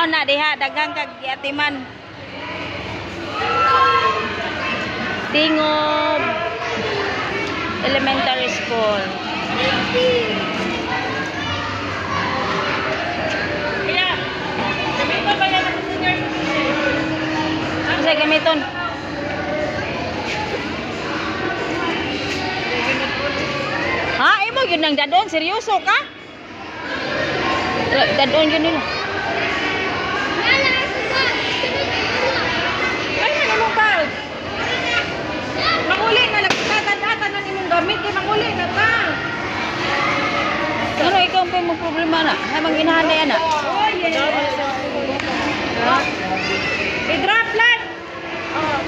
na diha daghang kag yatiman. Tingob Elementary School. Kasi gamiton. Ha? Imo yun ang dadon? Seryoso ka? Dadon yun nila. Ay, ano ba? Manguli na lang. Tatandata na nimong gamit. Kaya manguli na ka. Ano ikaw pa mo problema na? Habang inahanay yan na. Oh, yeah. I-drop lang. Oh.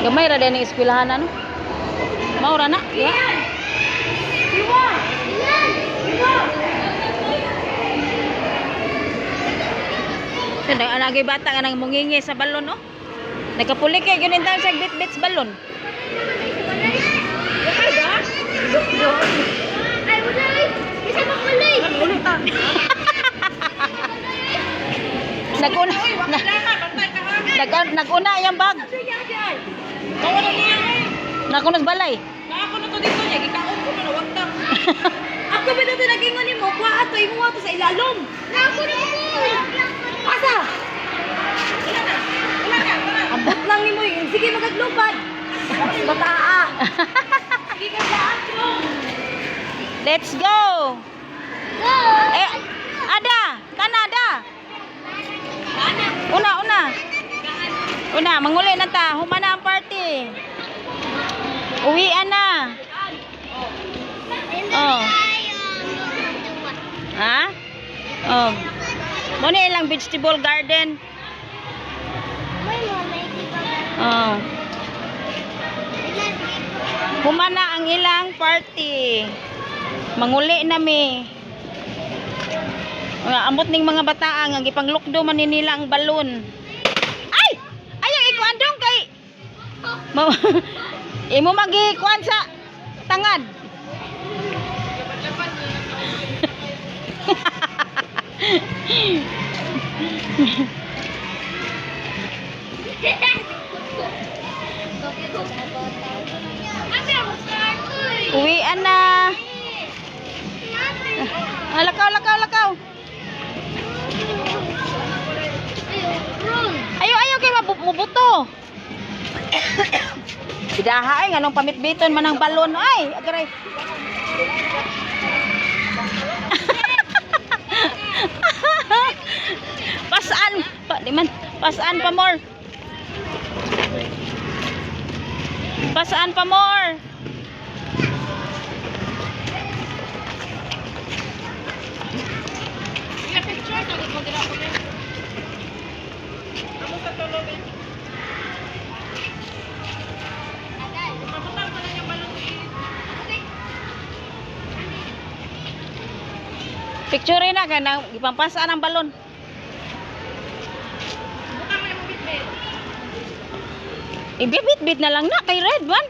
Gamay ra din ang eskwelahan ano? Maura na. Ya. Sandang anagay bata nga nang mungingi sa balon no? Nagkapulik kay gyud intang sa bit-bit sa balon. Ay, wala. Isa makulay. Naguna. Naguna yang bag. Kawan niya. Naguna sa balay. Ako na to dito niya. Gikaon ko na wag ta. Ako ba dito nagingon nimo? Kuha ato imo ato sa ilalom. Ako na mo. Asa? Wala na. Ambot lang nimo yun. Sige magaglupad. Bataa. Sige ka sa atro. Let's go. Go. Eh, ada. Tana ada. Una, manguli na ta. Humana ang party. Uwian na. Oh. Ha? Oh. Muna ilang vegetable garden. Oh. Humana ang ilang party. Manguli na mi. Amot ning mga bataa nga gipanglukdo man nila ang balon. Ay! Ayaw ikuandong kay imo magikuan sa tangad. Uwian na. Lakaw. Ayaw kay mabuto. Bidaha ay nganong pamitbiton man ang balon ay agaray. Pasaan pa more. Pasaan pa more. Picture na ka na ipampasaan ang balon. Ibibit-bit na lang na kay Red One.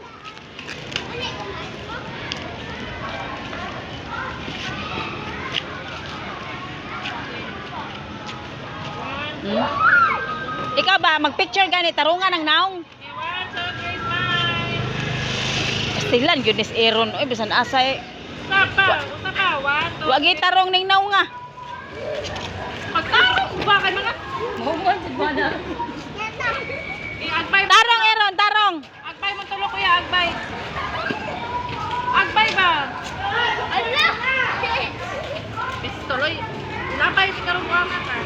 Ikaw ba magpicture gani tarungan ng naong? Pastilan yun is Aaron. Oy bisan asa eh. Wag itarong ning naong nga. Pagtarong ko ba kay mga Muwan sa bana. Tarong Aaron, tarong. Agbay mo tulo kuya, agbay. Agbay ba? Ala! Pistuloy. Labay si karong mga ka.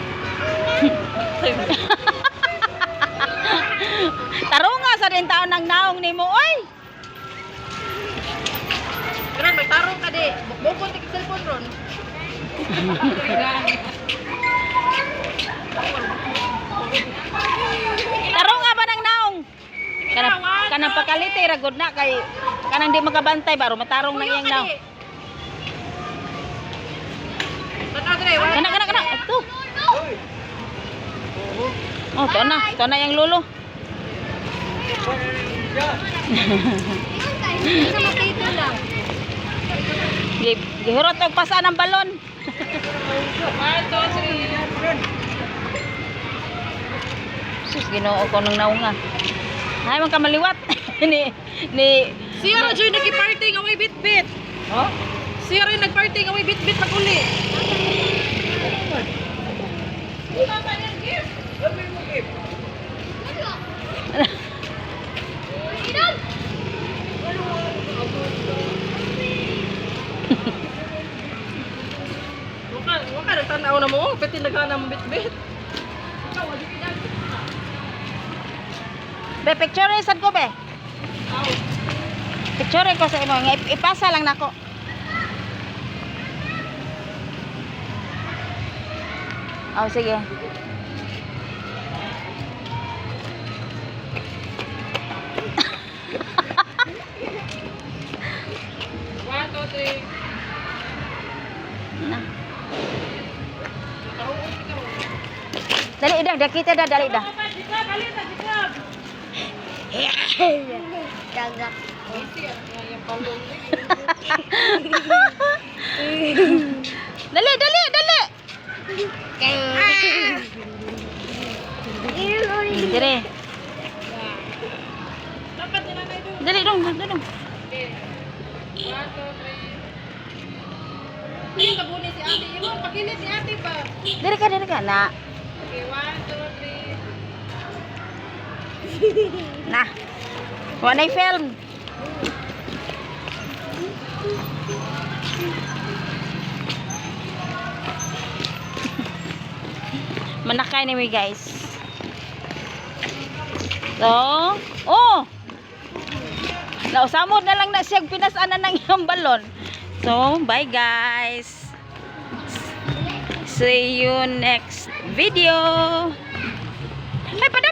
Tarong nga sa rin taon ng naong nimo oy. Kaya may tarong ka di. Bukbukon ti cellphone ron. Tarong nga ba ng naong? Kanang pakalite ragod na kay kanang di makabantay baro matarong na iyang naong. Kana. Ito. Oh, to na yang lolo. Isa makita lang. Gihurot og pasa ng balon. 1, 2, 3. Sus, Ginoo ko nang naunga. Hay man ka maliwat. ni Siya ra joy nagki-party nga way bit-bit. Oh? Siya rin nag-party nga way bit-bit pag uli. Waka nagtanaw na mo, pati nagana mo bit-bit. Be, picture sad ko be. Picture ko sa imo nga ipasa lang nako. Oh, sige. Na. Dali dah, kita dah dali dah. Dagak. Dali, dali, dali. Dire. Dali dong, dali dong. Hindi ka buni si ate. Imo, pakilit si ate pa. Dire ka na. Okay, 1, 2, 3. Na. Wanay film. Manakay ni mi guys. So, oh. Nausamod na lang na siya pinasanan ng iyong balon. So, bye guys. See you next video. Ay, pada